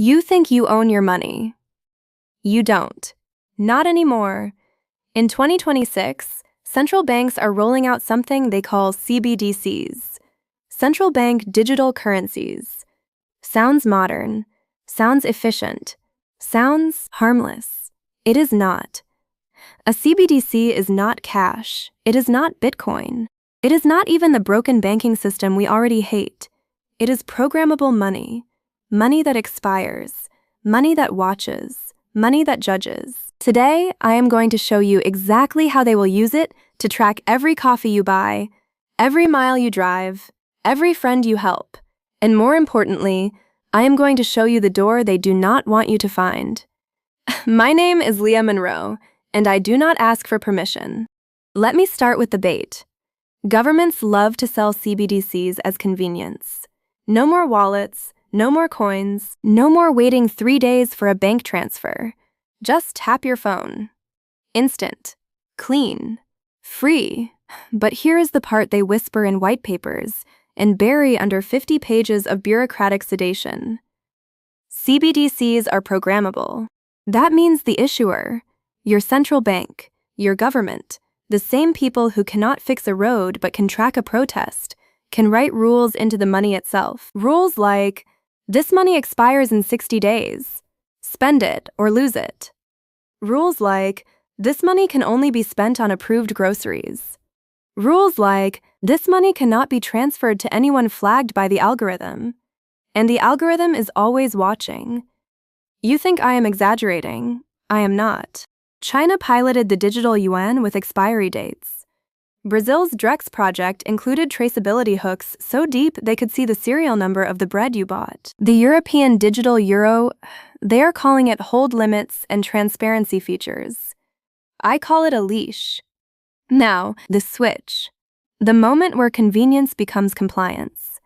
You think you own your money. You don't. Not anymore. In 2026, central banks are rolling out something they call CBDCs, Central Bank Digital Currencies. Sounds modern, sounds efficient, sounds harmless. It is not. A CBDC is not cash. It is not Bitcoin. It is not even the broken banking system we already hate. It is programmable money. Money that expires, money that watches, money that judges. Today, I am going to show you exactly how they will use it to track every coffee you buy, every mile you drive, every friend you help, and more importantly, I am going to show you the door they do not want you to find. My name is Leah Monroe, and I do not ask for permission. Let me start with the bait. Governments love to sell CBDCs as convenience. No more wallets, no more coins, no more waiting 3 days for a bank transfer. Just tap your phone. Instant. Clean. Free. But here is the part they whisper in white papers and bury under 50 pages of bureaucratic sedation. CBDCs are programmable. That means the issuer, your central bank, your government, the same people who cannot fix a road but can track a protest, can write rules into the money itself. Rules like, this money expires in 60 days. Spend it or lose it. Rules like, this money can only be spent on approved groceries. Rules like, this money cannot be transferred to anyone flagged by the algorithm. And the algorithm is always watching. You think I am exaggerating? I am not. China piloted the digital yuan with expiry dates. Brazil's Drex project included traceability hooks so deep they could see the serial number of the bread you bought. The European digital euro, they are calling it hold limits and transparency features. I call it a leash. Now, the switch. The moment where convenience becomes compliance.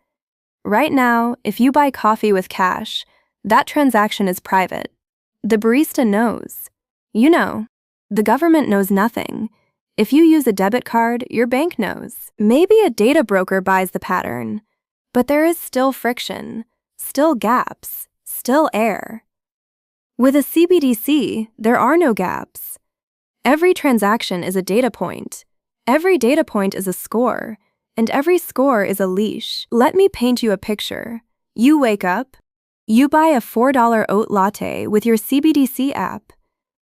Right now, if you buy coffee with cash, that transaction is private. The barista knows. You know. The government knows nothing. If you use a debit card, your bank knows. Maybe a data broker buys the pattern, but there is still friction, still gaps, still air. With a CBDC, there are no gaps. Every transaction is a data point. Every data point is a score, and every score is a leash. Let me paint you a picture. You wake up, you buy a $4 oat latte with your CBDC app.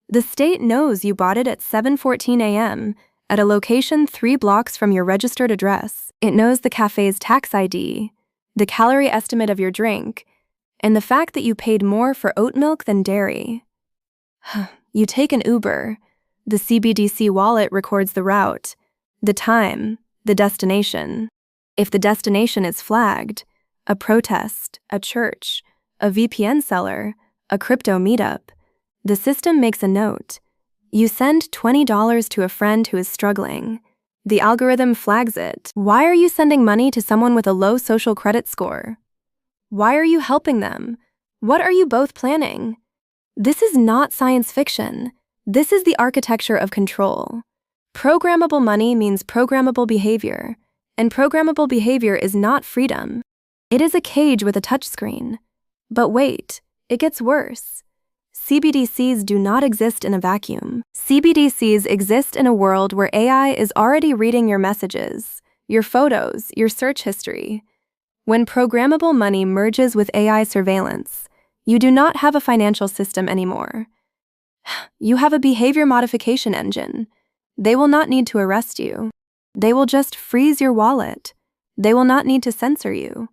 The state knows you bought it at 7:14 a.m. at a location 3 blocks from your registered address. It knows the cafe's tax ID, the calorie estimate of your drink, and the fact that you paid more for oat milk than dairy. You take an Uber. The CBDC wallet records the route, the time, the destination. If the destination is flagged, a protest, a church, a VPN seller, a crypto meetup, the system makes a note. You send $20 to a friend who is struggling. The algorithm flags it. Why are you sending money to someone with a low social credit score? Why are you helping them? What are you both planning? This is not science fiction. This is the architecture of control. Programmable money means programmable behavior, and programmable behavior is not freedom. It is a cage with a touchscreen. But wait, it gets worse. CBDCs do not exist in a vacuum. CBDCs exist in a world where AI is already reading your messages, your photos, your search history. When programmable money merges with AI surveillance, you do not have a financial system anymore. You have a behavior modification engine. They will not need to arrest you. They will just freeze your wallet. They will not need to censor you.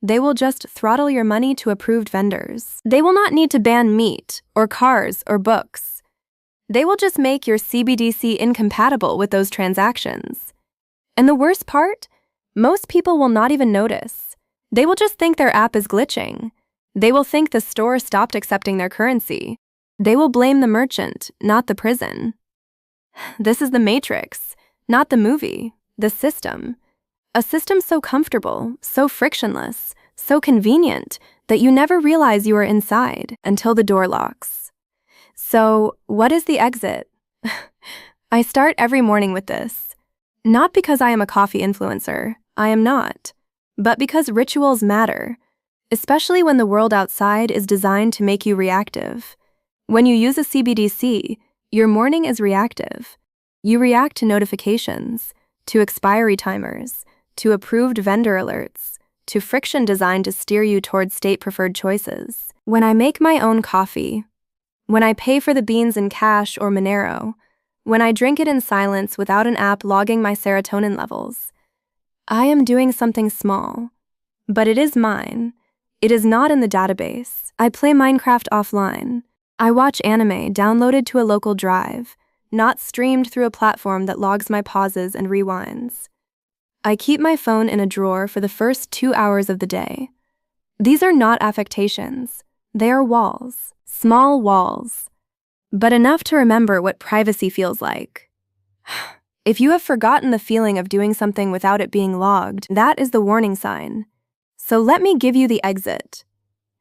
They will just throttle your money to approved vendors. They will not need to ban meat, or cars, or books. They will just make your CBDC incompatible with those transactions. And the worst part? Most people will not even notice. They will just think their app is glitching. They will think the store stopped accepting their currency. They will blame the merchant, not the prison. This is the Matrix, not the movie, the system. A system so comfortable, so frictionless, so convenient that you never realize you are inside until the door locks. So, what is the exit? I start every morning with this. Not because I am a coffee influencer, I am not, but because rituals matter. especially when the world outside is designed to make you reactive. When you use a CBDC, your morning is reactive. You react to notifications, to expiry timers, to approved vendor alerts, to friction designed to steer you toward state-preferred choices. When I make my own coffee, when I pay for the beans in cash or Monero, when I drink it in silence without an app logging my serotonin levels, I am doing something small, but it is mine. It is not in the database. I play Minecraft offline. I watch anime downloaded to a local drive, not streamed through a platform that logs my pauses and rewinds. I keep my phone in a drawer for the first 2 hours of the day. These are not affectations. They are walls, small walls, but enough to remember what privacy feels like. If you have forgotten the feeling of doing something without it being logged, that is the warning sign. So let me give you the exit.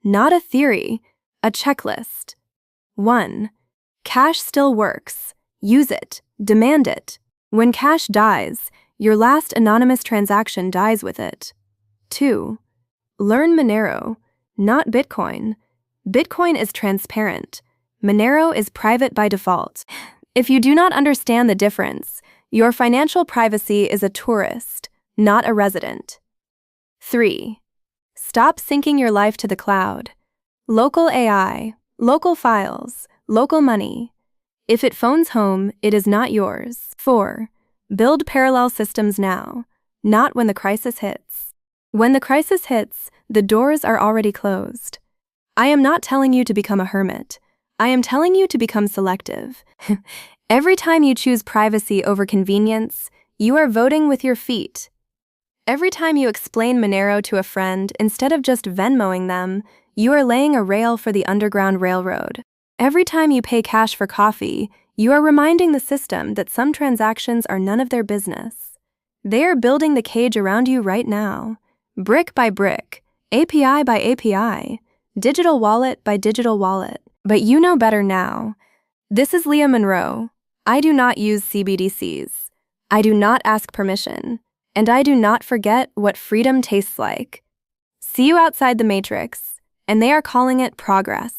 Not a theory, a checklist. 1. Cash still works. Use it. Demand it. When cash dies, your last anonymous transaction dies with it. 2. Learn Monero, not Bitcoin. Bitcoin is transparent. Monero is private by default. If you do not understand the difference, your financial privacy is a tourist, not a resident. 3. Stop syncing your life to the cloud. Local AI, local files, local money. If it phones home, it is not yours. 4. Build parallel systems now, not when the crisis hits. When the crisis hits, the doors are already closed. I am not telling you to become a hermit. I am telling you to become selective. Every time you choose privacy over convenience, you are voting with your feet. Every time you explain Monero to a friend instead of just Venmoing them, you are laying a rail for the Underground Railroad. Every time you pay cash for coffee, you are reminding the system that some transactions are none of their business. They are building the cage around you right now, brick by brick, API by API, digital wallet by digital wallet. But you know better now. This is Leah Monroe. I do not use CBDCs. I do not ask permission. And I do not forget what freedom tastes like. See you outside the matrix, and they are calling it progress.